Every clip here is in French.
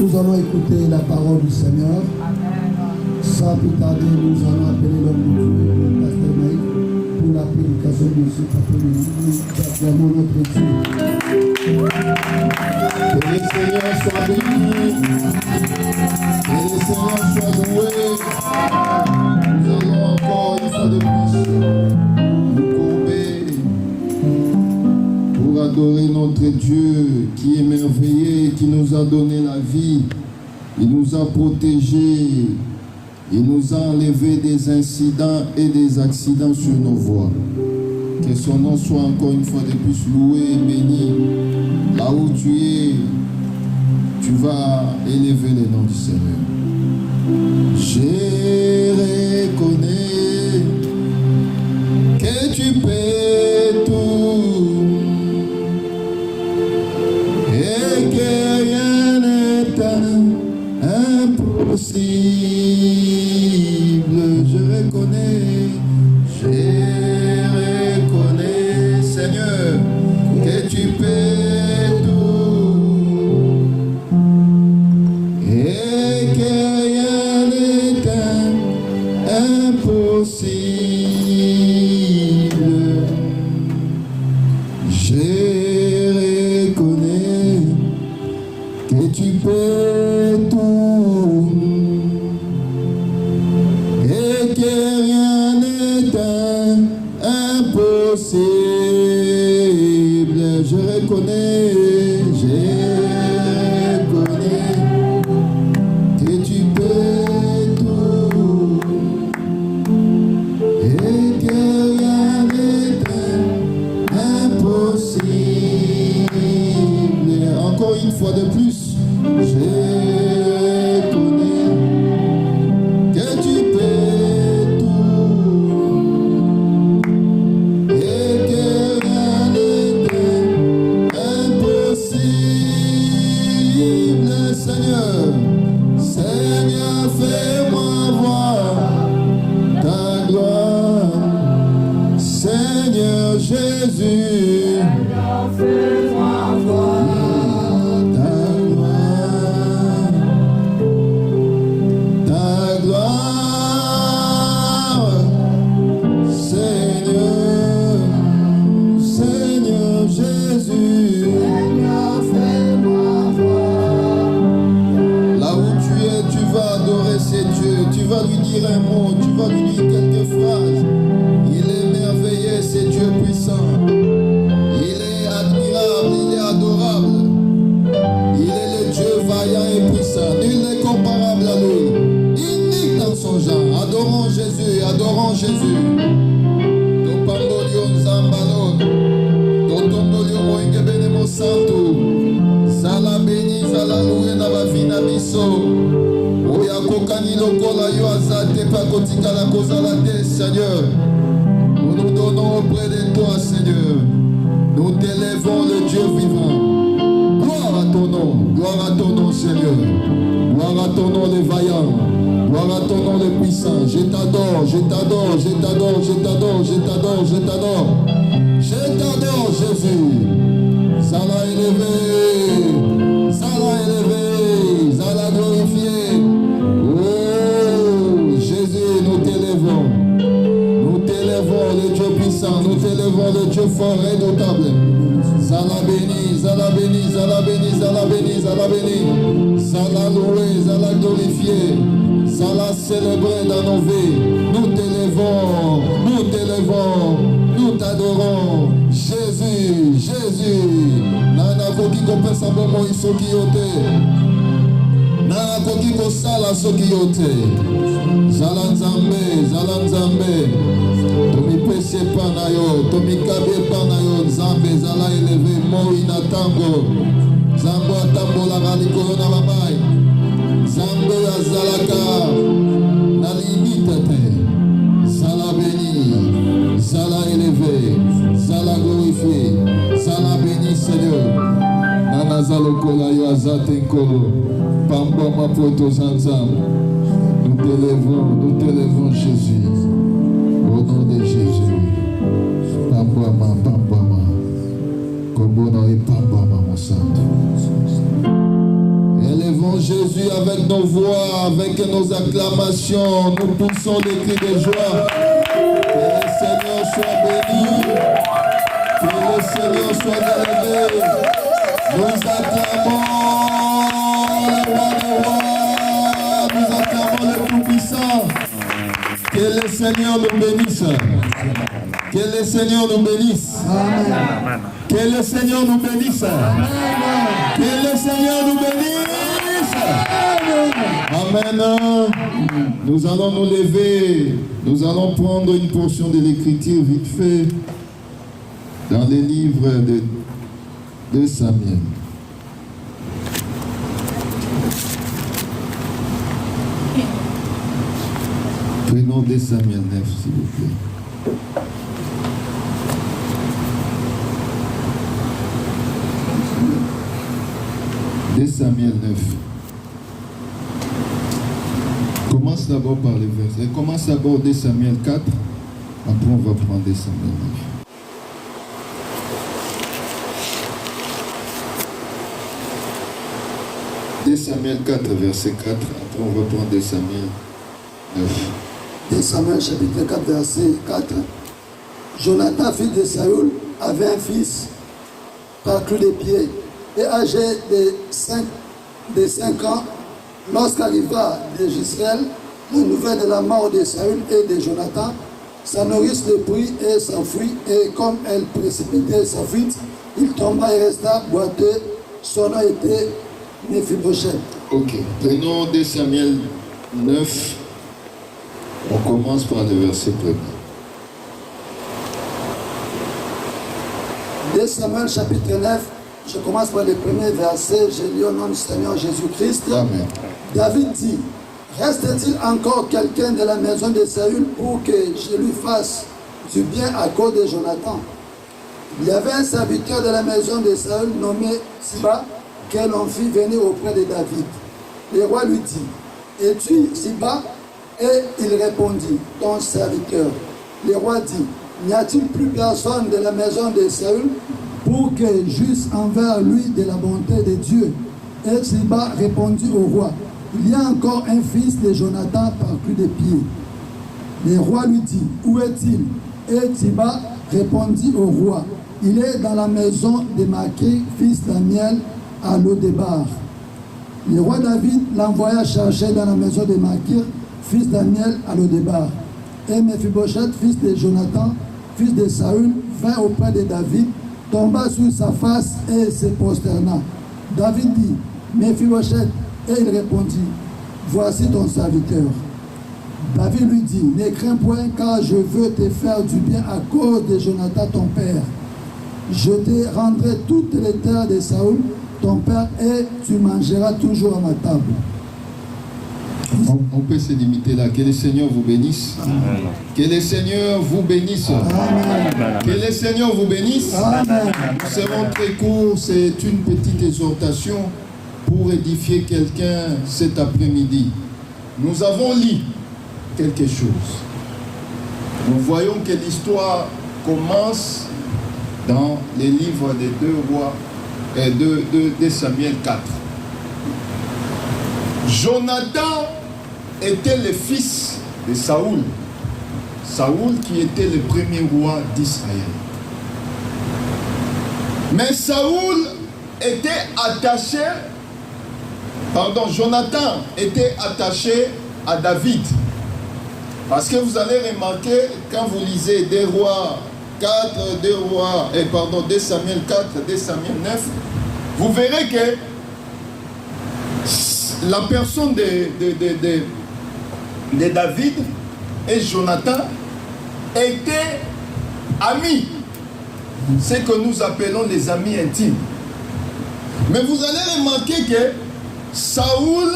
Nous allons écouter la parole du Seigneur. Sans plus tarder, nous allons appeler l'homme de Dieu, le pasteur Maïk, pour la prédication de ce après-midi. Nous acclamons notre Dieu. Que le Seigneur soit béni. Que le Seigneur soit loué. Nous allons encore une fois de plus nous courber pour adorer notre Dieu qui est merveilleux, qui nous a donné la vie. Il nous a protégés. Il nous a enlevé des incidents et des accidents sur nos voies. Que son nom soit encore une fois de plus loué et béni. Là où tu es, tu vas élever le nom du Seigneur. Je reconnais que tu peux tout et que rien n'est impossible. Je reconnais, Seigneur, que tu peux tout et que rien n'est impossible. Je reconnais que tu peux tout et que rien n'est impossible. Je reconnais que tu peux tout et que rien n'est impossible. encore une fois de plus. Je connais que tu peux tout et que rien n'est impossible. Seigneur, Seigneur, fais-moi voir ta gloire. Seigneur Jésus, fais-moi voir ta gloire, ta gloire. Seigneur, Seigneur Jésus, Seigneur, fais-moi voir. Là où tu es, tu vas adorer ces dieux, tu vas lui dire un mot, tu vas lui dire quelques phrases. Il est merveilleux, c'est Dieu puissant. Il est admirable, il est adorable. Il est le Dieu vaillant et puissant. Nul n'est comparable à lui. Unique dans son genre. Adorons Jésus, adorons Jésus. Topandolio Nzambalo. Totondolio Moingebenemo Santo. Zala beni, zala loué na bafina biso. Oya kokani lokola yo azate pa kotika la kozala te, Seigneur. Nous nous donnons auprès de toi, Seigneur. Nous t'élèvons, le Dieu vivant. Gloire à ton nom, Seigneur. Gloire à ton nom, le vaillant. Gloire à ton nom, le puissant. Je t'adore, je t'adore, je t'adore, je t'adore, je t'adore, je t'adore. Je t'adore, Jésus. Zala élevé, Zala glorifié. Oh, Jésus, nous t'élèvons. Nous t'élèvons, le Dieu puissant, nous t'élèvons, le Dieu fort et notable. Zala béni, Zala béni, Zala béni, Zala béni, Zala béni. Zala loué, Zala glorifié. Zala célébré dans nos vies. Nous t'élèvons, nous t'adorons. Jésus, Jésus. Nana koki kopesa sabo isoki yote. Nana koki kosala soki yote. Zala nzambe. Tomi pese panayo, tomi kabe panayo, nzambe zala élevé, moi inatango. Zambo atambola galikolo na babai. Zambo azalaka na limite te. Zala béni, zala élevé, zala glorifié, zala béni Seigneur. Nana zalokola yo azate nkolo, pamba mapoto zanzam. Nous t'élèvons Jésus. Au nom de Jésus. Pambama. Kombono et Pambama, mon Saint. Élèvons Jésus avec nos voix, avec nos acclamations. Nous poussons des cris de joie. Que le Seigneur soit béni. Que le Seigneur soit élevé. Nous acclamons le roi des rois. Nous acclamons le Tout-Puissant. Que le Seigneur nous bénisse. Que le Seigneur nous bénisse. Amen. Que le Seigneur nous bénisse. Amen. Que le Seigneur nous bénisse. Amen. Nous allons nous lever. Nous allons prendre une portion de l'écriture vite fait dans les livres de Samuel. Prenons 2 Samuel 9, s'il vous plaît. Samuel 9. Commence d'abord par les versets. Commence d'abord 2 Samuel 4. Après, on va prendre 2 Samuel 9. 2 Samuel 4, verset 4. Après, on va prendre 2 Samuel 9. 2 Samuel chapitre 4, verset 4. Jonathan, fils de Saül, avait un fils parclus des pieds et âgé de 5 ans, lorsqu'arriva de Gisraël la nouvelle de la mort de Saül et de Jonathan, sa nourrice le prit et s'enfuit, et comme elle précipitait sa fuite, il tomba et resta boiteux. Son nom était Méphibosheth. Ok, prenons 2 Samuel 9. On commence par le verset 1er. 2 Samuel chapitre 9, Je commence par le premier verset. Je lis au nom du Seigneur Jésus-Christ. Amen. David dit, reste-t-il encore quelqu'un de la maison de Saül pour que je lui fasse du bien à cause de Jonathan? Il y avait un serviteur de la maison de Saül nommé Siba, que l'on fit venir auprès de David. Le roi lui dit, es-tu Siba? Et il répondit, ton serviteur. Le roi dit, n'y a-t-il plus personne de la maison de Saül pour que j'eusse envers lui de la bonté de Dieu? Et Siba répondit au roi, il y a encore un fils de Jonathan par plus de pieds. Le roi lui dit, où est-il? Et Siba répondit au roi, il est dans la maison de Maquet, fils d'Amiel, à Lodébar. Le roi David l'envoya chercher dans la maison de Maquet, fils d'Amiel, à Lodébar. Et Mephibosheth, fils de Jonathan, fils de Saül, vint auprès de David, tomba sur sa face et se prosterna. David dit, Mephibosheth, et il répondit, voici ton serviteur. David lui dit, ne crains point, car je veux te faire du bien à cause de Jonathan ton père. Je te rendrai toutes les terres de Saül, ton père, et tu mangeras toujours à ma table. On peut se limiter là. Que le Seigneur vous bénisse. Amen. Que le Seigneur vous bénisse. Amen. Que le Seigneur vous bénisse. Amen. Nous serons très courts. C'est une petite exhortation pour édifier quelqu'un cet après-midi. Nous avons lu quelque chose. Nous voyons que l'histoire commence dans les livres des 2 rois et de Samuel 4. Jonathan était le fils de Saül. Saül qui était le premier roi d'Israël. Mais Jonathan était attaché à David. Parce que vous allez remarquer, quand vous lisez 2 rois 4, 2 Samuel 4, 2 Samuel 9, vous verrez que la personne de David et Jonathan étaient amis. Ce que nous appelons les amis intimes. Mais vous allez remarquer que Saül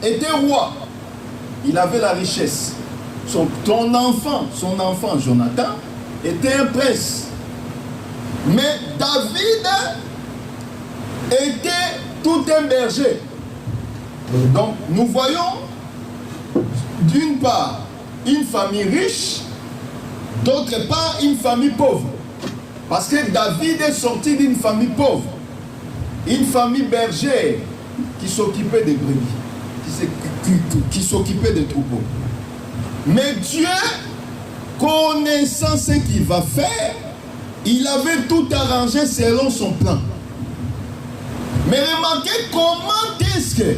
était roi. Il avait la richesse. Son enfant Jonathan était un prince. Mais David était tout un berger. Donc nous voyons d'une part une famille riche, d'autre part une famille pauvre. Parce que David est sorti d'une famille pauvre, une famille bergère qui s'occupait des brebis, qui s'occupait des troupeaux. Mais Dieu, connaissant ce qu'il va faire, il avait tout arrangé selon son plan. Mais remarquez comment est-ce que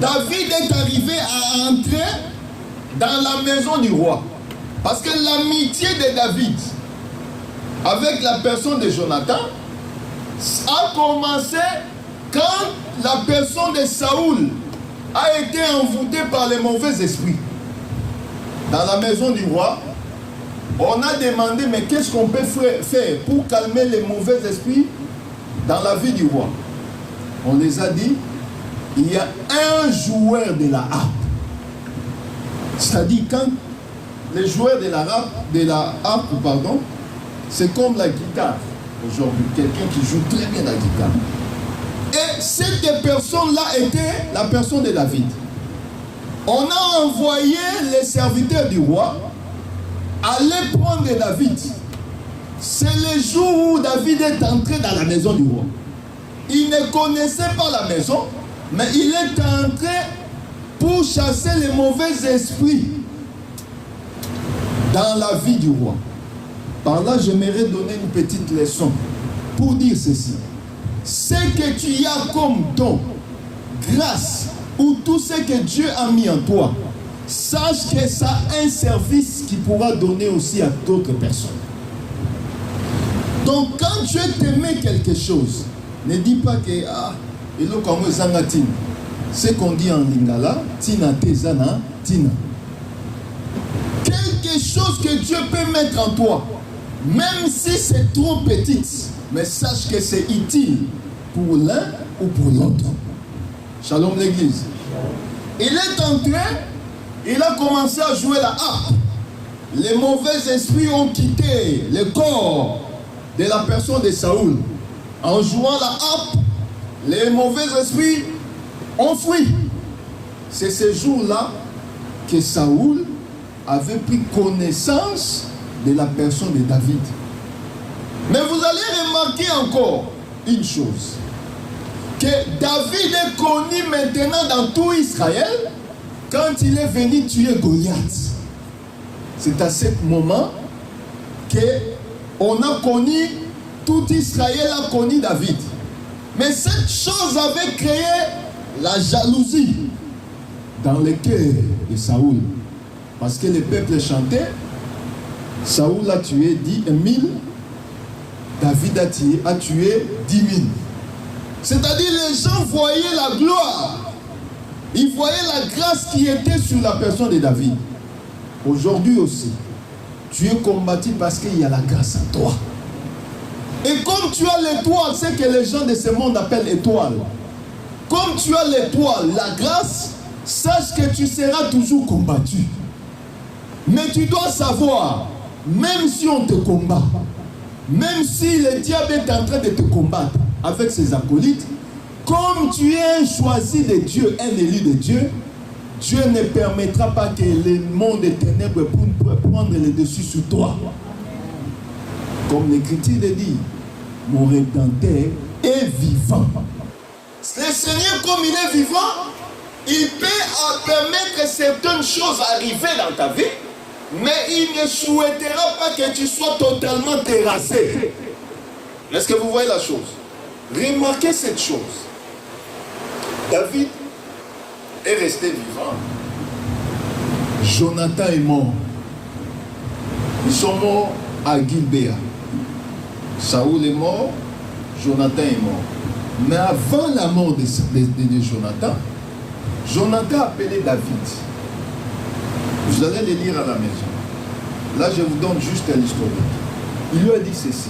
David est arrivé à entrer dans la maison du roi. Parce que l'amitié de David avec la personne de Jonathan a commencé quand la personne de Saül a été envoûtée par les mauvais esprits. Dans la maison du roi, on a demandé, mais qu'est-ce qu'on peut faire pour calmer les mauvais esprits dans la vie du roi? On les a dit, il y a un joueur de la harpe. C'est-à-dire quand les joueurs de la harpe, c'est comme la guitare aujourd'hui, quelqu'un qui joue très bien la guitare. Et cette personne-là était la personne de David. On a envoyé les serviteurs du roi aller prendre David. C'est le jour où David est entré dans la maison du roi. Il ne connaissait pas la maison, mais il est entré pour chasser les mauvais esprits dans la vie du roi. Par là, j'aimerais donner une petite leçon pour dire ceci. Ce que tu as comme don, grâce, ou tout ce que Dieu a mis en toi, sache que ça a un service qui pourra donner aussi à d'autres personnes. Donc quand Dieu te met quelque chose, ne dis pas que il est comme Zangatine. Ce qu'on dit en lingala, tina tezana tina. Quelque chose que Dieu peut mettre en toi, Même si c'est trop petite, mais sache que c'est utile pour l'un ou pour l'autre. Shalom l'église. Il est entré, il a commencé à jouer la harpe. Les mauvais esprits ont quitté le corps de la personne de Saoul. En jouant la harpe, les mauvais esprits ont fui. C'est ce jour-là que Saoul avait pris connaissance de la personne de David. Mais vous allez remarquer encore une chose, que David est connu maintenant dans tout Israël quand il est venu tuer Goliath. C'est à ce moment qu'on a connu, tout Israël a connu David. Mais cette chose avait créé la jalousie dans le cœur de Saoul. Parce que le peuple chantait, Saoul a tué 10 000, David a tué 10 000. C'est-à-dire les gens voyaient la gloire, ils voyaient la grâce qui était sur la personne de David. Aujourd'hui aussi, tu es combattu parce qu'il y a la grâce en toi. Et comme tu as l'étoile, c'est que les gens de ce monde appellent étoile. Comme tu as l'étoile, la grâce, sache que tu seras toujours combattu. Mais tu dois savoir, même si on te combat, même si le diable est en train de te combattre avec ses acolytes, comme tu es un choisi de Dieu, un élu de Dieu, Dieu ne permettra pas que le monde des ténèbres puisse prendre le dessus sur toi. Comme l'Écriture le dit, mon Rédempteur est vivant. Le Seigneur, comme il est vivant, il peut permettre certaines choses arriver dans ta vie, mais il ne souhaitera pas que tu sois totalement terrassé. Est-ce que vous voyez la chose? Remarquez cette chose. David est resté vivant. Jonathan est mort. Ils sont morts à Gilbéa. Saoul est mort, Jonathan est mort. Mais avant la mort de Jonathan, Jonathan a appelé David. Vous allez le lire à la maison. Là, je vous donne juste l'historique. Il lui a dit ceci,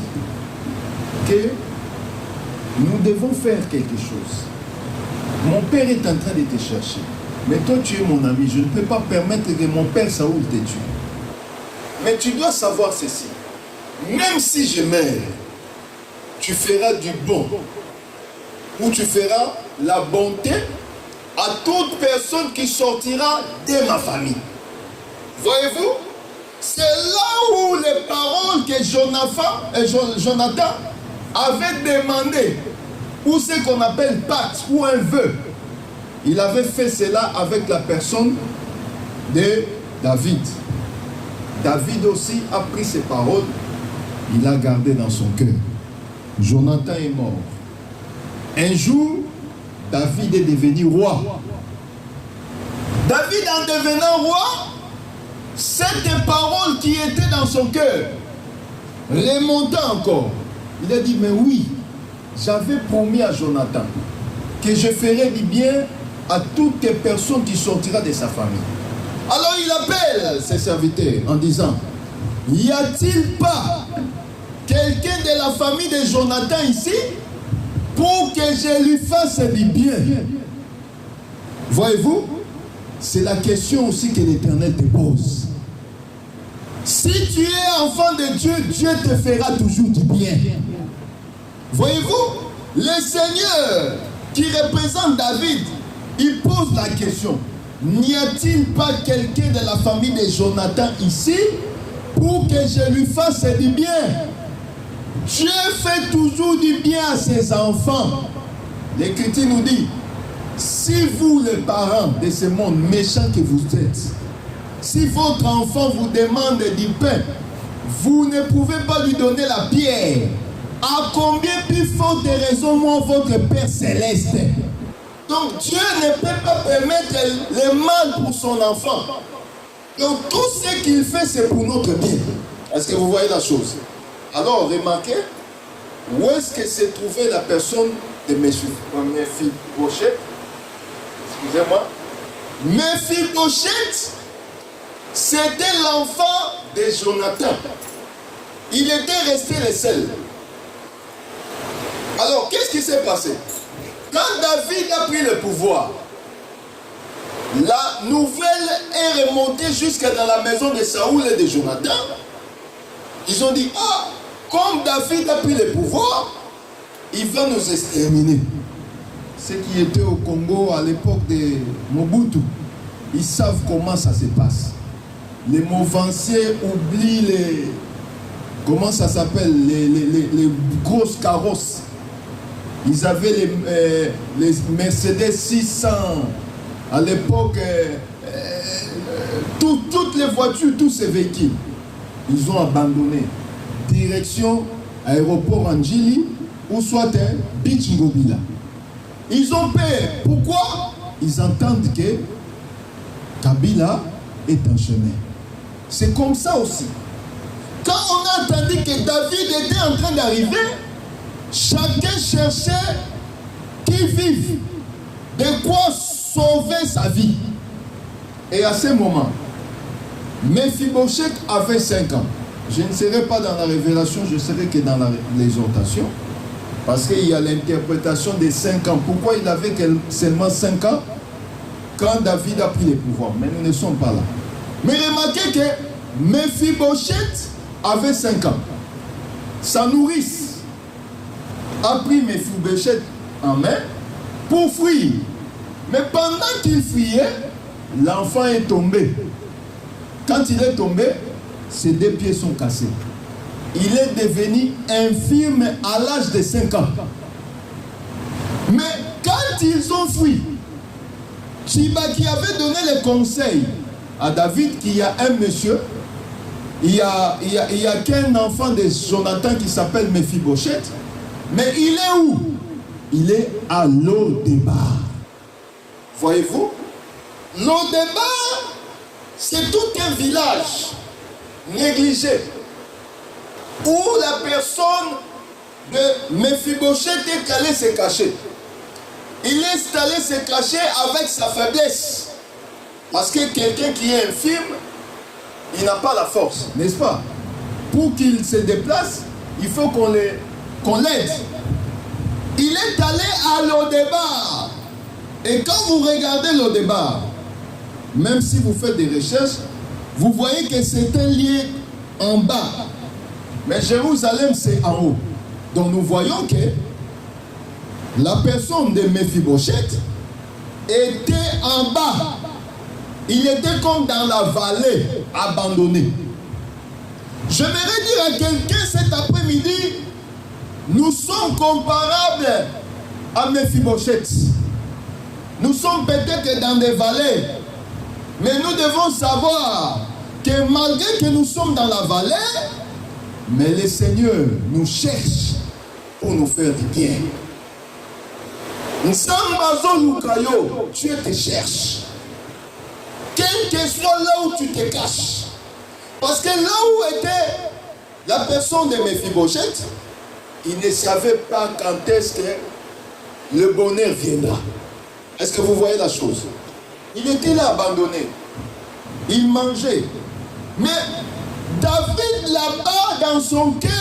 que nous devons faire quelque chose. Mon père est en train de te chercher. Mais toi, tu es mon ami. Je ne peux pas permettre que mon père Saoul te tue. Mais tu dois savoir ceci. Même si je meurs, tu feras du bon. Ou tu feras la bonté à toute personne qui sortira de ma famille. Voyez-vous? C'est là où les paroles que Jonathan avait demandé, ou ce qu'on appelle pacte, ou un vœu. Il avait fait cela avec la personne de David. David aussi a pris ces paroles, il a gardé dans son cœur. Jonathan est mort. Un jour, David est devenu roi. David, en devenant roi, cette parole qui était dans son cœur remonta encore. Il a dit, mais oui, j'avais promis à Jonathan que je ferai du bien à toutes les personnes qui sortiront de sa famille. Alors il appelle ses serviteurs en disant, y a-t-il pas quelqu'un de la famille de Jonathan ici pour que je lui fasse du bien? Voyez-vous, c'est la question aussi que l'Éternel te pose. Si tu es enfant de Dieu, Dieu te fera toujours du bien. Voyez-vous, le Seigneur qui représente David, il pose la question, n'y a-t-il pas quelqu'un de la famille de Jonathan ici pour que je lui fasse du bien? Dieu fait toujours du bien à ses enfants. L'Écriture nous dit, si vous les parents de ce monde méchant que vous êtes, si votre enfant vous demande du pain, vous ne pouvez pas lui donner la pierre. À combien plus forte raison, moi, votre Père Céleste? Donc Dieu ne peut pas permettre le mal pour son enfant. Donc tout ce qu'il fait, c'est pour notre bien. Est-ce que vous voyez la chose? Alors remarquez, où est-ce que s'est trouvée la personne de Méphibosheth? Excusez-moi. Méphibosheth, c'était l'enfant de Jonathan. Il était resté le seul. Alors, qu'est-ce qui s'est passé? Quand David a pris le pouvoir, la nouvelle est remontée jusqu'à dans la maison de Saoul et de Jonathan. Ils ont dit, ah, comme David a pris le pouvoir, il va nous exterminer. Ceux qui étaient au Congo à l'époque de Mobutu, ils savent comment ça se passe. Les Mauvanciers oublient les... Comment ça s'appelle? Les grosses carrosses. Ils avaient les Mercedes 600. À l'époque, toutes les voitures, tous ces véhicules, ils ont abandonné. Direction aéroport Anjili ou soit Beach Ngobila. Ils ont peur. Pourquoi? Ils entendent que Kabila est en chemin. C'est comme ça aussi. Quand on a entendu que David était en train d'arriver, chacun cherchait qui vive, de quoi sauver sa vie. Et à ce moment, Mephibosheth avait 5 ans. Je ne serai pas dans la révélation, je serai que dans l'exhortation. Parce qu'il y a l'interprétation des 5 ans. Pourquoi il avait seulement 5 ans quand David a pris le pouvoir? Mais nous ne sommes pas là. Mais remarquez que Mephibosheth avait 5 ans. Sa nourrice a pris Mephibosheth en main pour fuir. Mais pendant qu'il fuyait, l'enfant est tombé. Quand il est tombé, ses 2 pieds sont cassés. Il est devenu infirme à l'âge de 5 ans. Mais quand ils ont fui, Chiba qui avait donné le conseil à David qu'il y a un monsieur, il y a qu'un enfant de Jonathan qui s'appelle Mephibosheth, mais il est où? Il est à Lo-Débar. Voyez-vous? Lo-Débar, c'est tout un village négligé où la personne de Mephibosheth est allée se cacher. Il est allé se cacher avec sa faiblesse. Parce que quelqu'un qui est infirme, il n'a pas la force, n'est-ce pas? Pour qu'il se déplace, il faut qu'on l'aide. Il est allé à Lo-Débar. Et quand vous regardez Lo-Débar, même si vous faites des recherches, vous voyez que c'est un lieu en bas. Mais Jérusalem, c'est en haut. Donc nous voyons que la personne de Mephibosheth était en bas. Il était comme dans la vallée, abandonné. J'aimerais dire à quelqu'un cet après-midi, nous sommes comparables à Mephibosheth. Nous sommes peut-être dans des vallées, mais nous devons savoir que malgré que nous sommes dans la vallée, mais le Seigneur nous cherche pour nous faire du bien. Dieu te cherche. Quel que soit là où tu te caches. Parce que là où était la personne de Mephibosheth, il ne savait pas quand est-ce que le bonheur viendra. Est-ce que vous voyez la chose? Il était là abandonné. Il mangeait. Mais David là-bas dans son cœur,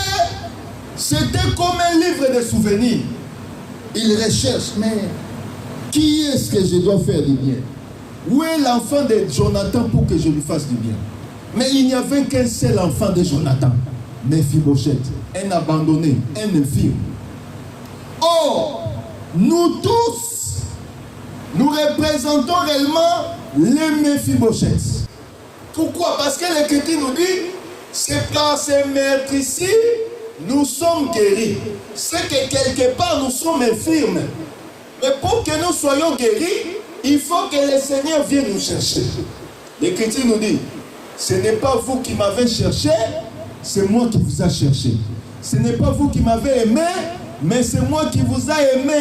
c'était comme un livre de souvenirs. Il recherche, mais qui est-ce que je dois faire du bien? Où est l'enfant de Jonathan pour que je lui fasse du bien? Mais il n'y avait qu'un seul enfant de Jonathan, Mephibosheth, un abandonné, un infirme. Or, nous tous, nous représentons réellement les Mephibosheth. Pourquoi? Parce que l'Écriture nous dit, c'est par ces meurtres ici, nous sommes guéris. C'est que quelque part nous sommes infirmes. Mais pour que nous soyons guéris, il faut que le Seigneur vienne nous chercher. L'Écriture nous dit, ce n'est pas vous qui m'avez cherché, c'est moi qui vous ai cherché. Ce n'est pas vous qui m'avez aimé, mais c'est moi qui vous ai aimé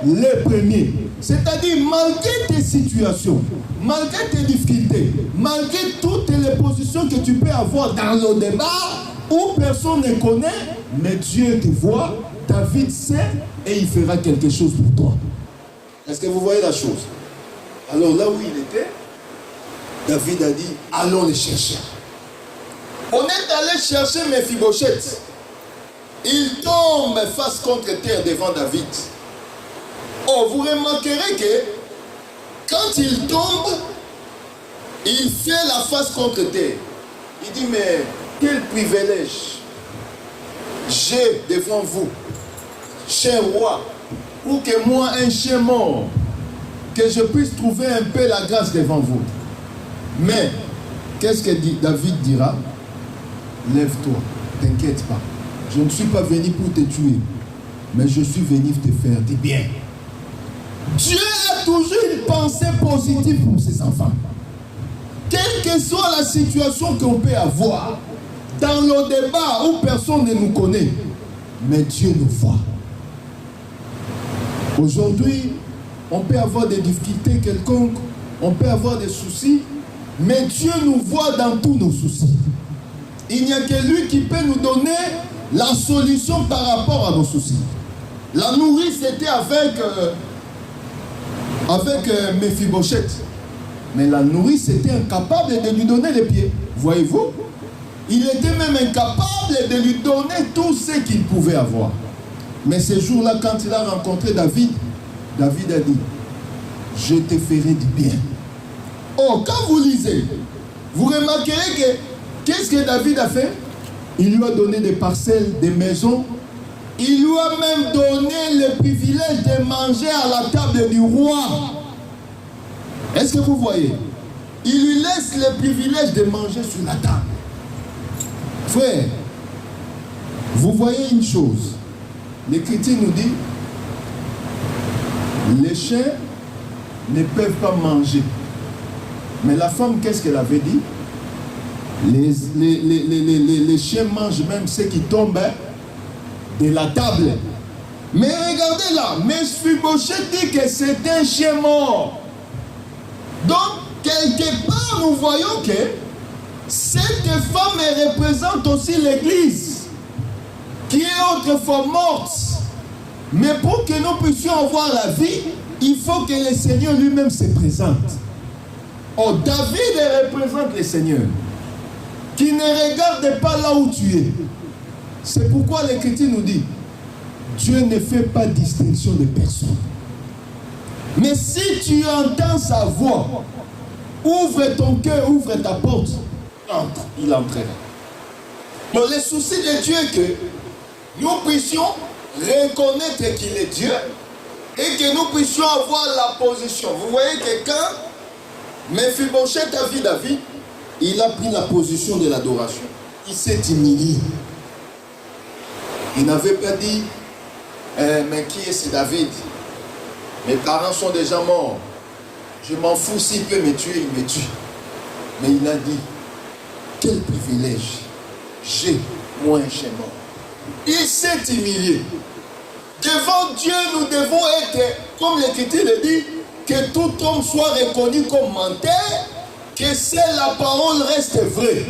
les premiers. C'est-à-dire, malgré tes situations, malgré tes difficultés, malgré toutes les positions que tu peux avoir dans le débat, où personne ne connaît, mais Dieu te voit, David sait, et il fera quelque chose pour toi. Est-ce que vous voyez la chose? Alors là où il était, David a dit, allons les chercher. On est allé chercher Mephibosheth. Il tombe face contre terre devant David. Oh, vous remarquerez que quand il tombe, il fait la face contre terre. Il dit, mais quel privilège j'ai devant vous, cher roi, pour que moi, un chien mort, que je puisse trouver un peu la grâce devant vous. Mais, qu'est-ce que David dira? Lève-toi, t'inquiète pas. Je ne suis pas venu pour te tuer, mais je suis venu te faire du bien. Dieu a toujours une pensée positive pour ses enfants. Quelle que soit la situation qu'on peut avoir, dans le débat où personne ne nous connaît, mais Dieu nous voit. Aujourd'hui, on peut avoir des difficultés quelconques, on peut avoir des soucis, mais Dieu nous voit dans tous nos soucis. Il n'y a que lui qui peut nous donner la solution par rapport à nos soucis. La nourrice était avec Mephibosheth. Mais la nourrice était incapable de lui donner les pieds. Voyez-vous? Il était même incapable de lui donner tout ce qu'il pouvait avoir. Mais ce jour-là, quand il a rencontré David, David a dit, je te ferai du bien. Oh, quand vous lisez, vous remarquerez que qu'est-ce que David a fait? Il lui a donné des parcelles, des maisons. Il lui a même donné le privilège de manger à la table du roi. Est-ce que vous voyez? Il lui laisse le privilège de manger sur la table. Frère, vous voyez une chose. L'Écriture nous dit, les chiens ne peuvent pas manger. Mais la femme, qu'est-ce qu'elle avait dit? Les chiens mangent même ce qui tombe de la table. Mais regardez là, Mephibosheth dit que c'est un chien mort. Donc, quelque part, nous voyons que cette femme représente aussi l'Église, qui est autrefois morte. Mais pour que nous puissions avoir la vie, il faut que le Seigneur lui-même se présente. Oh, David représente le Seigneur, qui ne regarde pas là où tu es. C'est pourquoi l'Écriture nous dit, Dieu ne fait pas distinction de personne. Mais si tu entends sa voix, ouvre ton cœur, ouvre ta porte, entre, il entrera. Donc le souci de Dieu est que nous puissions reconnaître qu'il est Dieu et que nous puissions avoir la position. Vous voyez que quand Mephibosheth a vu David, il a pris la position de l'adoration. Il s'est humilié. Il n'avait pas dit, mais qui est ce David? Mes parents sont déjà morts. Je m'en fous, s'il peut me tuer, il me tue. Mais il a dit, quel privilège j'ai, moi un chien mort. Il s'est humilié. Devant Dieu, nous devons être, comme l'Écriture le dit, que tout homme soit reconnu comme menteur, que seule la parole reste vraie.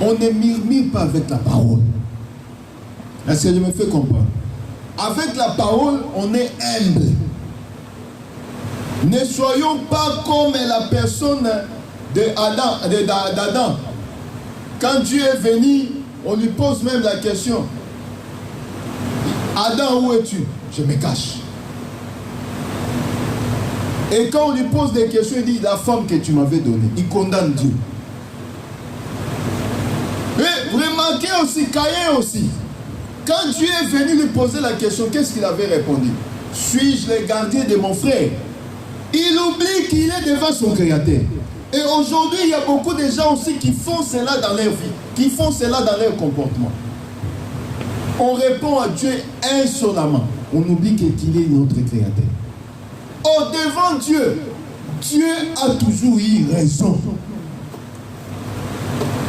On ne murmure pas avec la parole. Est-ce que je me fais comprendre? Avec la parole, on est humble. Ne soyons pas comme la personne d'Adam. Quand Dieu est venu, on lui pose même la question. Adam, où es-tu? Je me cache. Et quand on lui pose des questions, il dit, la femme que tu m'avais donnée. Il condamne Dieu. Et vous remarquez aussi, Caïn aussi. Quand Dieu est venu lui poser la question, qu'est-ce qu'il avait répondu? Suis-je le gardien de mon frère? Il oublie qu'il est devant son Créateur. Et aujourd'hui, il y a beaucoup de gens aussi qui font cela dans leur vie, qui font cela dans leur comportement. On répond à Dieu insolemment. On oublie qu'il est notre Créateur. Oh, devant Dieu, Dieu a toujours eu raison.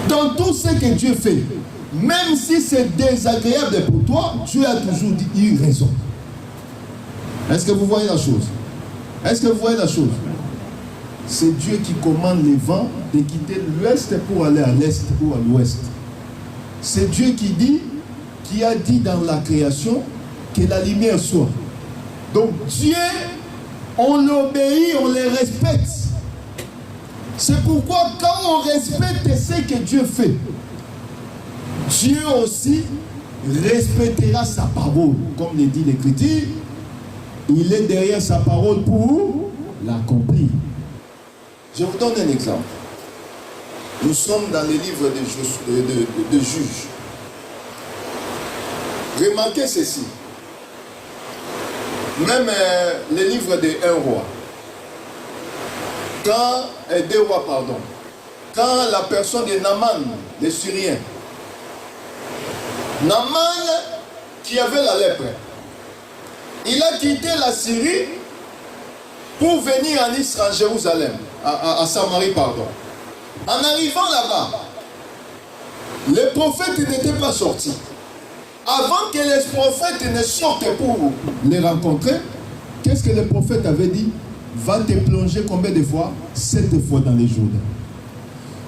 Dans tout ce que Dieu fait, même si c'est désagréable pour toi, Dieu a toujours eu raison. Est-ce que vous voyez la chose? Est-ce que vous voyez la chose? C'est Dieu qui commande les vents de quitter l'ouest pour aller à l'est ou à l'ouest. C'est Dieu qui a dit dans la création que la lumière soit. Donc Dieu, on l'obéit, on le respecte. C'est pourquoi quand on respecte ce que Dieu fait, Dieu aussi respectera sa parole. Comme le dit l'Écriture, il est derrière sa parole pour l'accomplir. Je vous donne un exemple. Nous sommes dans les livres de Juges. Remarquez ceci. Même les livres de 1 roi. Deux rois, pardon. Quand la personne de Naaman, le Syrien, Naaman qui avait la lèpre, il a quitté la Syrie pour venir en Israël, Jérusalem, à Samarie, pardon. En arrivant là-bas, les prophètes n'étaient pas sortis. Avant que les prophètes ne sortent pour les rencontrer, qu'est-ce que le prophète avait dit? Va te plonger combien de fois? 7 fois dans les Jourdains.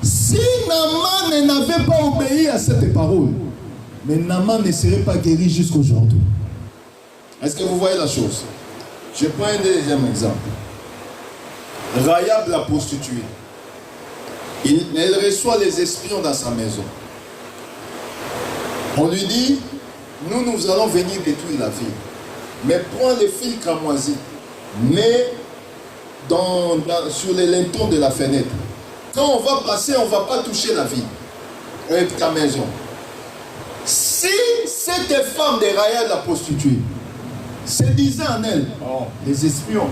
Si Naaman n'avait pas obéi à cette parole, mais Naaman ne serait pas guéri jusqu'aujourd'hui. Est-ce que vous voyez la chose? Je prends un deuxième exemple. Rahab la prostituée. Elle reçoit les espions dans sa maison. On lui dit, nous allons venir détruire la ville. Mais prends les fils cramoisis, mets sur les lintons de la fenêtre. Quand on va passer, on ne va pas toucher la ville, ta maison. Si cette femme de Rahab la prostituée se disait en elle, oh, les espions,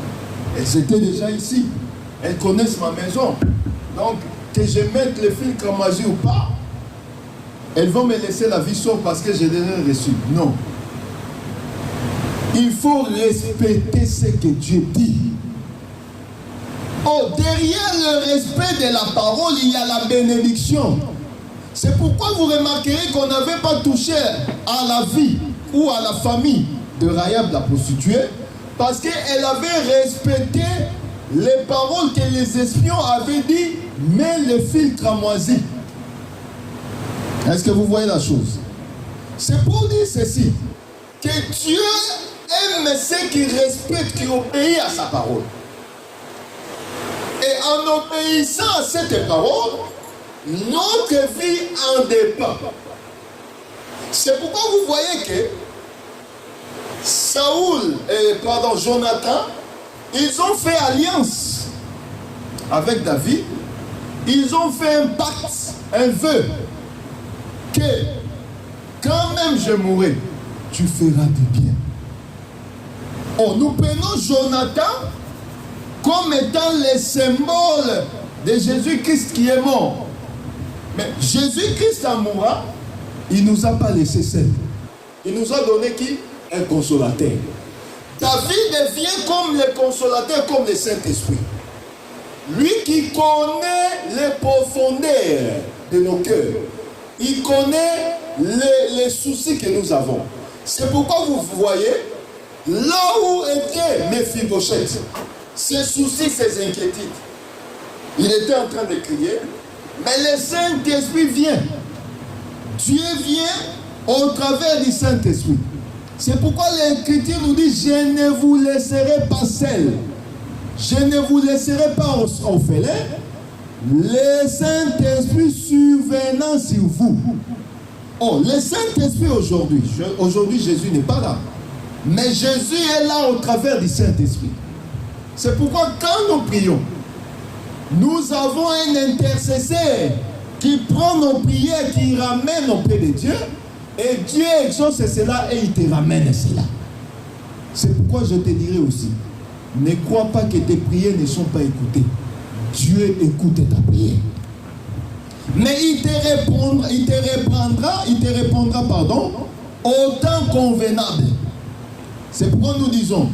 elles étaient déjà ici, elles connaissent ma maison, donc que je mette les fils cramoisis ou pas, elles vont me laisser la vie sauve parce que j'ai déjà reçu. Non. Il faut respecter ce que Dieu dit. Oh, derrière le respect de la parole, il y a la bénédiction. C'est pourquoi vous remarquerez qu'on n'avait pas touché à la vie ou à la famille de Rahab la prostituée, parce qu'elle avait respecté les paroles que les espions avaient dit, mais le fil cramoisi. Est-ce que vous voyez la chose? C'est pour dire ceci, que Dieu aime ceux qui respectent, qui obéissent à sa parole. Et en obéissant à cette parole, notre vie en dépend. C'est pourquoi vous voyez que Jonathan, ils ont fait alliance avec David. Ils ont fait un pacte, un vœu, que quand même je mourrai, tu feras du bien. Oh, nous prenons Jonathan comme étant le symbole de Jésus-Christ qui est mort. Mais Jésus-Christ en mourant, il ne nous a pas laissé seul. Il nous a donné qui? Un consolateur. David devient comme le consolateur, comme le Saint-Esprit. Lui qui connaît les profondeurs de nos cœurs. Il connaît les soucis que nous avons. C'est pourquoi vous voyez, là où était Méphibosheth, ses soucis, ses inquiétudes, il était en train de crier, mais le Saint-Esprit vient. Dieu vient au travers du Saint-Esprit. C'est pourquoi l'Écriture nous dit, je ne vous laisserai pas seul. Je ne vous laisserai pas orphelin. Le Saint-Esprit survenant sur vous. Oh, le Saint-Esprit aujourd'hui Jésus n'est pas là. Mais Jésus est là au travers du Saint-Esprit. C'est pourquoi quand nous prions, nous avons un intercesseur qui prend nos prières, qui ramène auprès de Dieu, et Dieu exauce cela et il te ramène cela. C'est pourquoi je te dirai aussi, ne crois pas que tes prières ne sont pas écoutées. Dieu écoute ta prière. Mais il te répondra, au temps convenable. C'est pourquoi nous disons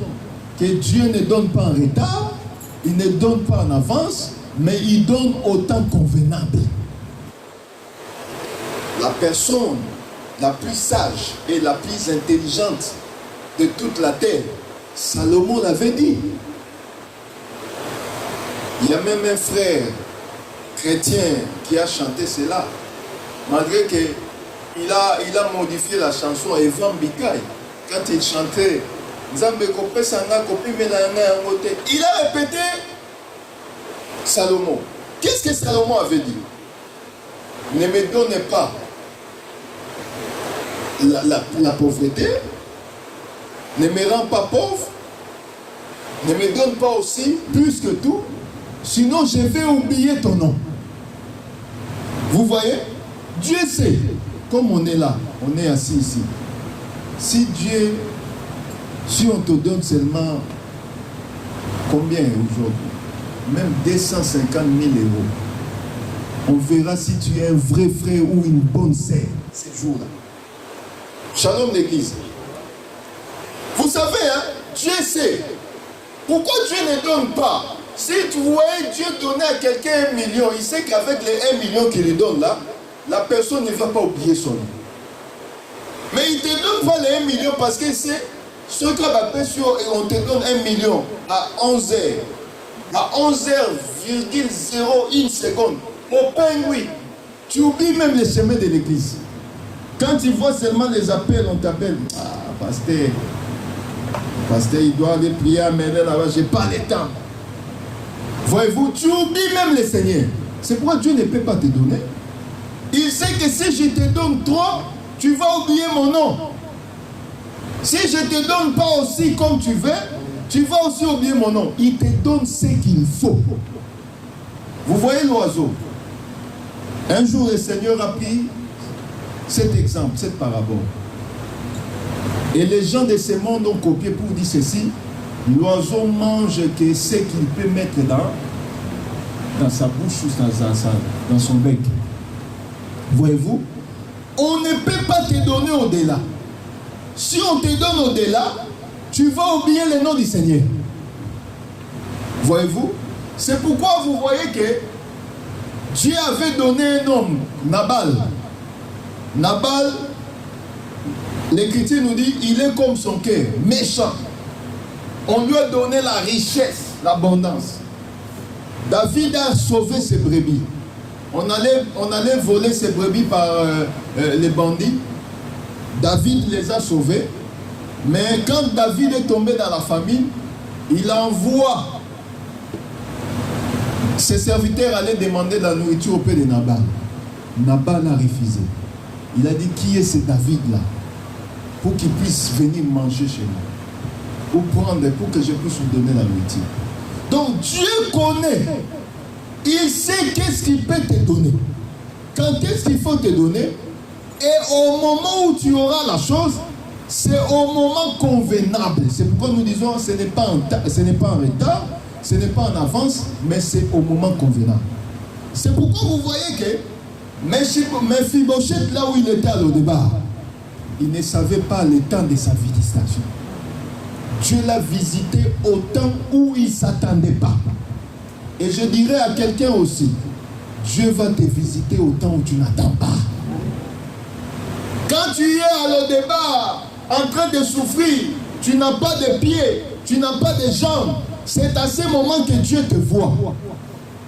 que Dieu ne donne pas en retard, il ne donne pas en avance, mais il donne au temps convenable. La personne la plus sage et la plus intelligente de toute la terre, Salomon l'avait dit. Il y a même un frère chrétien qui a chanté cela, malgré qu'il a modifié la chanson Evan Bikaï. Quand il chantait, il a répété Salomon. Qu'est-ce que Salomon avait dit? Ne me donne pas la pauvreté, ne me rends pas pauvre, ne me donne pas aussi plus que tout, sinon je vais oublier ton nom. Vous voyez? Dieu sait, comme on est là, on est assis ici. Si on te donne seulement combien aujourd'hui? Même 250 000 euros. On verra si tu es un vrai frère ou une bonne sœur ces jours-là. Shalom l'église. Vous savez, hein, Dieu sait. Pourquoi Dieu ne donne pas? Si tu voyais Dieu donner à quelqu'un 1 million, il sait qu'avec les 1 million qu'il lui donne là, la personne ne va pas oublier son nom. Mais il ne te donne pas les 1 million parce que c'est ce qu'on appelle sur, et on te donne 1 million à 11 heures. À 11h,01 seconde. Au pingouin, tu oublies même les chemins de l'église. Quand tu vois seulement les appels, on t'appelle. Ah, pasteur, il doit aller prier à Médel là-bas, je n'ai pas le temps. Voyez-vous, tu oublies même le Seigneur. C'est pourquoi Dieu ne peut pas te donner. Il sait que si je te donne trop, tu vas oublier mon nom. Si je ne te donne pas aussi comme tu veux, tu vas aussi oublier mon nom. Il te donne ce qu'il faut. Vous voyez l'oiseau. Un jour, le Seigneur a pris cet exemple, cette parabole. Et les gens de ce monde ont copié pour dire ceci. L'oiseau mange que ce qu'il peut mettre dans sa bouche ou dans son bec. Voyez-vous, on ne peut pas te donner au-delà. Si on te donne au-delà, tu vas oublier le nom du Seigneur. Voyez-vous, c'est pourquoi vous voyez que Dieu avait donné un homme, Nabal. Nabal, l'Écriture nous dit, il est comme son cœur, méchant. On lui a donné la richesse, l'abondance. David a sauvé ses brebis. On allait voler ses brebis par les bandits. David les a sauvés. Mais quand David est tombé dans la famine, il envoie ses serviteurs aller demander la nourriture auprès de Nabal. Nabal a refusé. Il a dit, qui est ce David-là? Pour qu'il puisse venir manger chez nous. Ou prendre, pour que je puisse lui donner la nourriture. Donc Dieu connaît. Il sait qu'est-ce qu'il peut te donner. Quand est-ce qu'il faut te donner? Et au moment où tu auras la chose, c'est au moment convenable. C'est pourquoi nous disons, ce n'est pas en retard, ce n'est pas en avance, mais c'est au moment convenable. C'est pourquoi vous voyez que Mephibosheth, là où il était à l'Odébar, il ne savait pas le temps de sa visitation. Dieu l'a visité au temps où il ne s'attendait pas. Et je dirais à quelqu'un aussi, Dieu va te visiter au temps où tu n'attends pas. Quand tu es à l'Odébar, en train de souffrir, tu n'as pas de pieds, tu n'as pas de jambes, c'est à ce moment que Dieu te voit.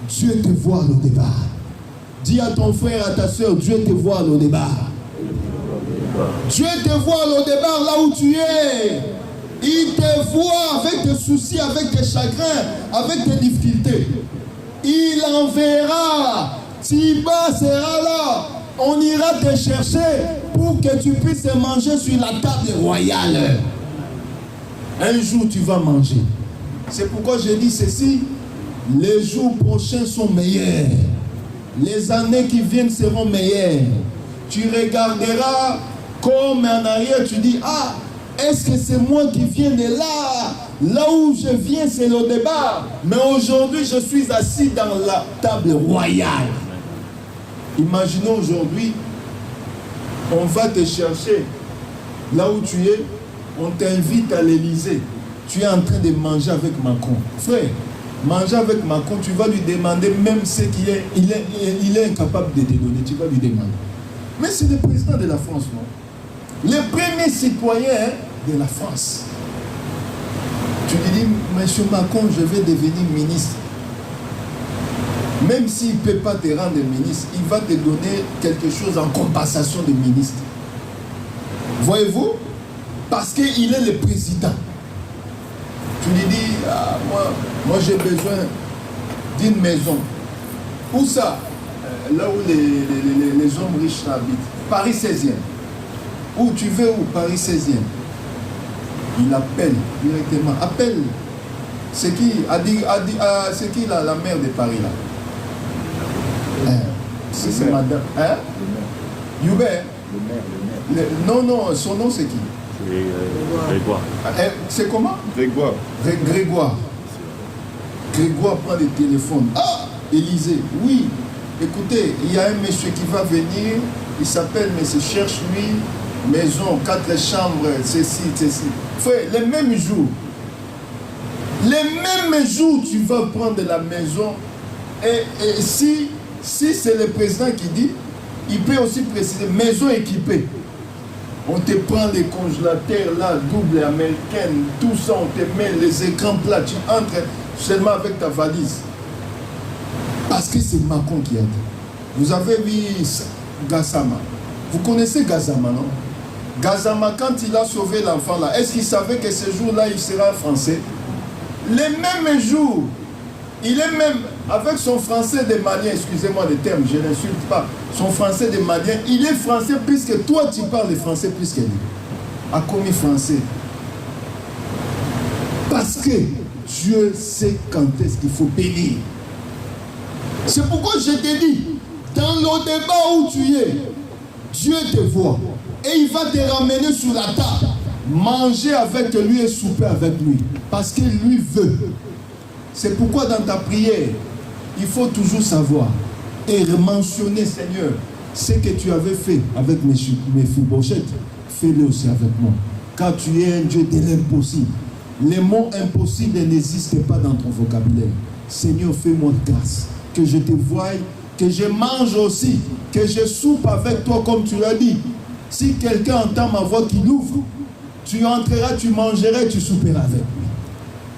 Dieu te voit à l'Odébar. Dis à ton frère, à ta soeur, Dieu te voit à l'Odébar. Dieu te voit à l'Odébar là où tu es. Il te voit avec tes soucis, avec tes chagrins, avec tes difficultés. Il enverra. Tiba sera là. On ira te chercher pour que tu puisses manger sur la table royale. Un jour, tu vas manger. C'est pourquoi je dis ceci. Les jours prochains sont meilleurs. Les années qui viennent seront meilleures. Tu regarderas comme en arrière, tu dis, ah, est-ce que c'est moi qui viens de là? Là où je viens, c'est le débat. Mais aujourd'hui, je suis assis dans la table royale. Imaginons aujourd'hui, on va te chercher là où tu es, on t'invite à l'Élysée. Tu es en train de manger avec Macron. Frère, manger avec Macron, tu vas lui demander même ce qu'il est, il est incapable de te donner, tu vas lui demander. Mais c'est le président de la France, non? Le premier citoyen de la France. Tu lui dis, monsieur Macron, je vais devenir ministre. Même s'il ne peut pas te rendre ministre, il va te donner quelque chose en compensation de ministre. Voyez-vous? Parce qu'il est le président. Tu lui dis, ah, moi j'ai besoin d'une maison. Où ça? Là où les hommes riches habitent. Paris 16e. Où tu veux où? Paris 16e. Il appelle directement. Appelle. C'est qui? C'est qui la maire de Paris là? C'est madame. Hein? Hubert. Le maire. Non, son nom c'est qui? C'est Grégoire. C'est comment? Grégoire. Grégoire prend le téléphone. Ah, Élysée, oui. Écoutez, il y a un monsieur qui va venir. Il s'appelle, mais se cherche lui. Maison, 4 chambres, ceci. Frère, les mêmes jours, tu vas prendre la maison. Et si c'est le président qui dit, il peut aussi préciser maison équipée. On te prend les congélateurs là, double américaine, tout ça, on te met les écrans plats, tu entres seulement avec ta valise. Parce que c'est Macron qui a dit. Vous avez vu Gassama. Vous connaissez Gassama, non? Gassama, quand il a sauvé l'enfant là, est-ce qu'il savait que ce jour-là, il sera français? Les mêmes jours, il est même, avec son français de malien, excusez-moi le terme, je n'insulte pas, son français de malien, il est français puisque toi tu parles français plus que lui. A commis français. Parce que Dieu sait quand est-ce qu'il faut bénir. C'est pourquoi je te dis, dans le débat où tu es, Dieu te voit. Et il va te ramener sur la table. Manger avec lui et souper avec lui. Parce qu'il lui veut. C'est pourquoi dans ta prière, il faut toujours savoir et mentionner, Seigneur, ce que tu avais fait avec mes Méphibosheth, fais-le aussi avec moi. Car tu es un Dieu de l'impossible. Les mots impossibles n'existent pas dans ton vocabulaire. Seigneur, fais-moi grâce. Que je te voie, que je mange aussi, que je soupe avec toi comme tu l'as dit. Si quelqu'un entend ma voix qui l'ouvre, tu entreras, tu mangeras, tu souperas avec lui.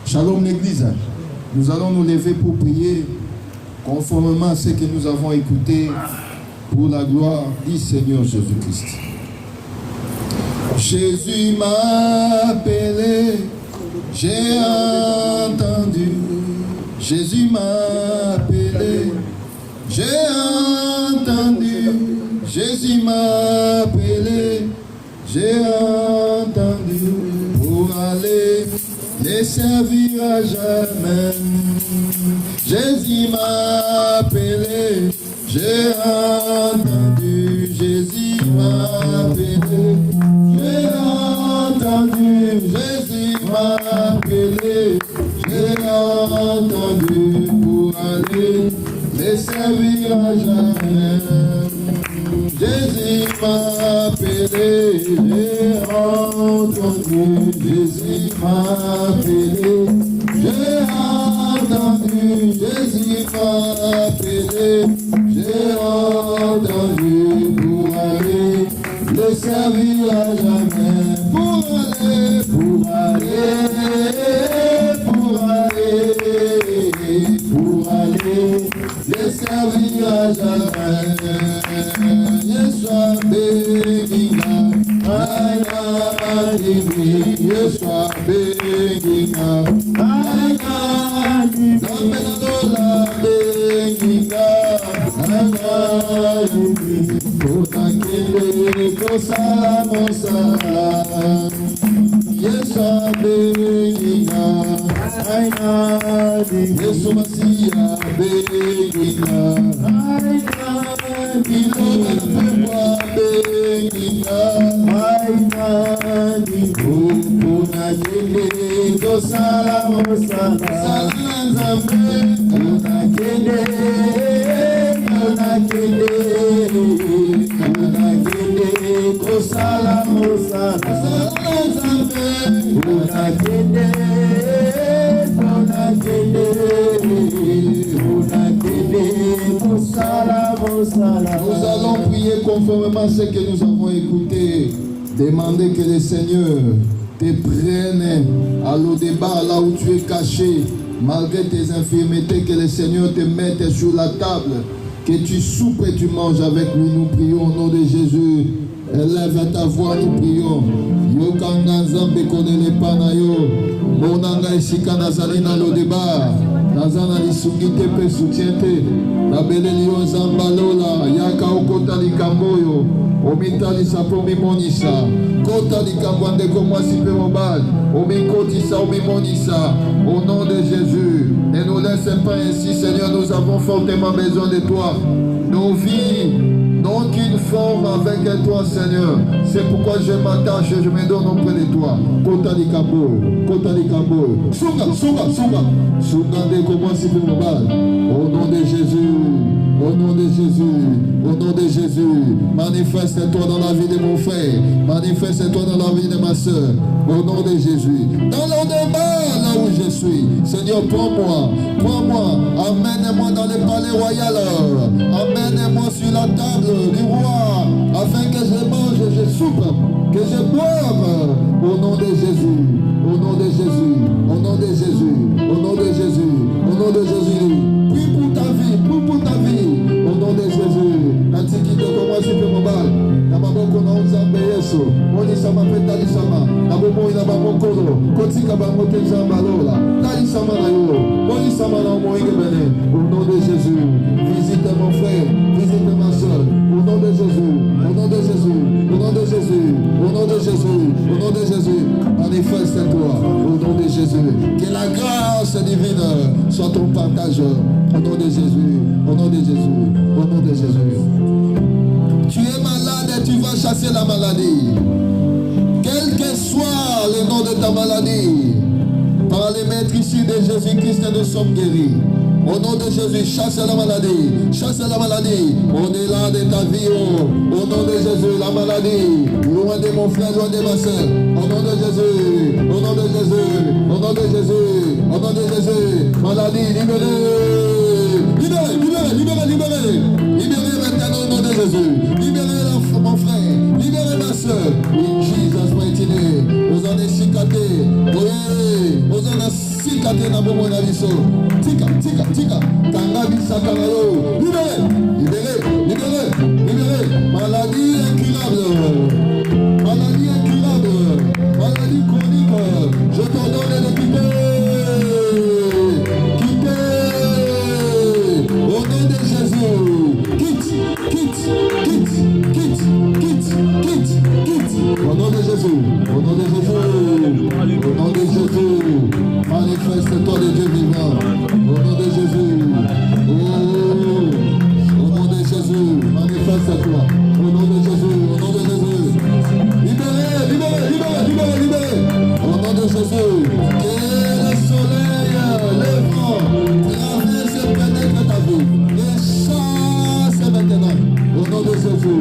Shalom l'église. Nous allons nous lever pour prier conformément à ce que nous avons écouté pour la gloire du Seigneur Jésus-Christ. Jésus m'a appelé, j'ai entendu. Jésus m'a appelé, j'ai entendu. Jésus m'a appelé, j'ai entendu. Pour aller les servir à jamais. Jésus m'a appelé, j'ai entendu. Jésus m'a appelé, j'ai entendu. Jésus m'a appelé, j'ai entendu. Pour aller les servir à jamais. Jésus m'a appelé, j'ai entendu. Jésus m'a appelé, j'ai entendu. Jésus m'a appelé, j'ai entendu. Pour aller le servir à jamais. Pour aller le servir à jamais. Yeshua Beginga, Aina Dimi, Yeshua Beginga, Aina Dimi, Zamedola Beginga, Aina Dimi, Kotakele, Kosala Mosala, Yeshua Beginga, Aina Dimi, Yeshua Masia Beginga, Aina Nous allons prier conformément à ce que nous avons écouté. Demander que le Seigneur te prenne à l'au-débat, là où tu es caché, malgré tes infirmités, que le Seigneur te mette sur la table, que tu soupes et tu manges avec lui. Nous prions au nom de Jésus. Élève ta voix, nous prions. Yokanga Nzambe konele panayo. Monanga esika nazali na lo débat. Nazana lisuki te pe soutien te. Nabeleli yo Nzambalola. Yaka okota likamboyo. Omitalisa po mimonisa. Kota likambo ndeko mwasi pe mobile. Omikotisa omimonisa. Au nom de Jésus. Ne nous laisse pas ainsi, Seigneur. Nous avons fortement besoin de toi. Nos vies n'ont qu'une forme avec toi, Seigneur. C'est pourquoi je m'attache et je me donne auprès de toi. Kota likambo. Kota likambo. Sunga, sunga, sunga. Sunga ndeko mwasi pe mobile. Au nom de Jésus. Au nom de Jésus, au nom de Jésus, manifeste-toi dans la vie de mon frère, manifeste-toi dans la vie de ma soeur, au nom de Jésus. Dans le débat, là où je suis, Seigneur, prends-moi, amène-moi dans le palais royal, amène-moi sur la table du roi, afin que je mange, je soupe, que je boive, au nom de Jésus, au nom de Jésus, au nom de Jésus, au nom de Jésus, au nom de Jésus. Prie pour ta vie, prie pour ta vie. Au nom de Jésus, Natikito commence pe mobile. Namaboko na Nzambe Yesu. Moni sama pe talisama. Nabomo ina bamokolo. Kotika bamote Nzambalola. Talisama na yo. Moni sama na moinge bene. Au nom de Jésus, visite mon frère, visite ma soeur. Au nom de Jésus, au nom de Jésus, au nom de Jésus, au nom de Jésus, au nom de Jésus, manifeste-toi. Au nom de Jésus, que la grâce divine soit ton partage. Au nom de Jésus, au nom de Jésus, au nom de Jésus. Tu es malade et tu vas chasser la maladie. Quel que soit le nom de ta maladie, par les maîtres ici de Jésus-Christ, nous sommes guéris. Au nom de Jésus, chasse la maladie. Chasse la maladie. Au-delà de ta vie, au nom de Jésus, la maladie. Loin de mon frère, loin de ma soeur. Au nom de Jésus, au nom de Jésus, au nom de Jésus, au nom de Jésus. Maladie, libérée. Libérez, libérez, libérez, libérez. Libérez maintenant au nom de Jésus. Libérez mon frère. Libérez ma soeur. In Jesus mighty name. Vous en êtes cicaté. Oui. Vous en êtes cicaté dans mon aviso. Tika, tika, tika. Kanga bisa kanayo. Libérez, libérez, libérez, libérez. Maladie incurable. Maladie incurable. Maladie chronique. Je t'ordonne de quitter. Au nom de Jésus, quitte. Au nom de Jésus, au nom de Jésus, au nom de Jésus, manifeste-toi de Dieu vivant. Au nom de Jésus, au nom de Jésus, manifeste-toi. Au nom de Jésus, au nom de Jésus, libérez, libérez, libérez, libérez, libérez. Au nom de Jésus, que le soleil, le vent, traverse et pénètre ta vie. Maintenant, au nom de Jésus,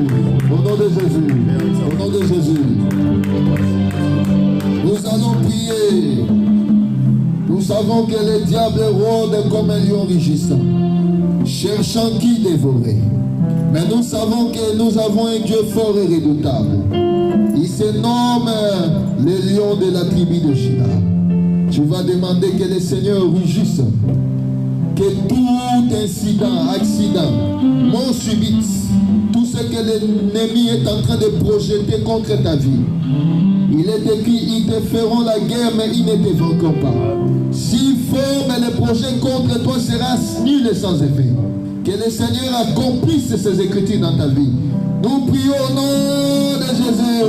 au nom de Jésus, au nom de Jésus, nous allons prier. Nous savons que le diable rôde comme un lion rugissant, cherchant qui dévorer. Mais nous savons que nous avons un Dieu fort et redoutable. Il se nomme le lion de la tribu de Juda. Tu vas demander que le Seigneur rugisse. Que tout incident, accident, mort subite, tout ce que l'ennemi est en train de projeter contre ta vie, il est écrit, ils te feront la guerre, mais ils ne te vaincront pas. S'ils forment les projets contre toi, sera nul et sans effet. Que le Seigneur accomplisse ses écritures dans ta vie. Nous prions au nom de Jésus.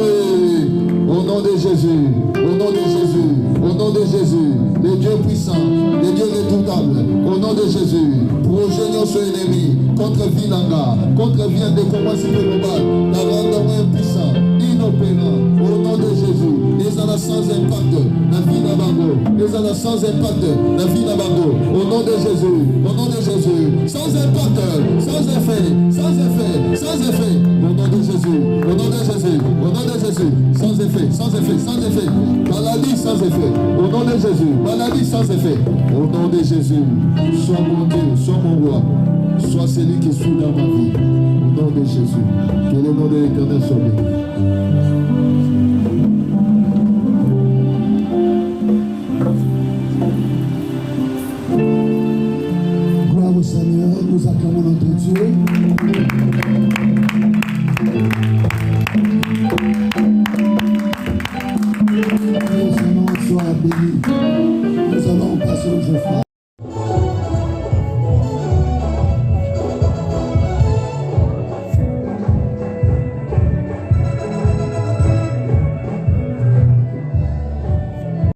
Au nom de Jésus, au nom de Jésus, au nom de Jésus, le Dieu puissant, le Dieu redoutable, au nom de Jésus, projetons son ennemi contre Vinanga, contre Vien de commencer le global, la rendre impuissant, inopérant, au nom de Jésus, les en a sans impact, la vie d'Abango, les en a sans impact, la vie d'Abango, au nom de Jésus, au nom de Jésus, sans impact, sans effet, sans effet, sans effet, au nom de Jésus, au nom de Jésus, au nom de Jésus, sans effet. Sans effet, sans effet, maladie sans effet, au nom de Jésus, maladie sans effet, au nom de Jésus, sois mon Dieu, sois mon roi, sois celui qui suit dans ma vie, au nom de Jésus, que le nom de l'Éternel soit béni. Gloire au Seigneur, nous acclamons notre Dieu. soit béni. Nous allons passer au Geoffroy.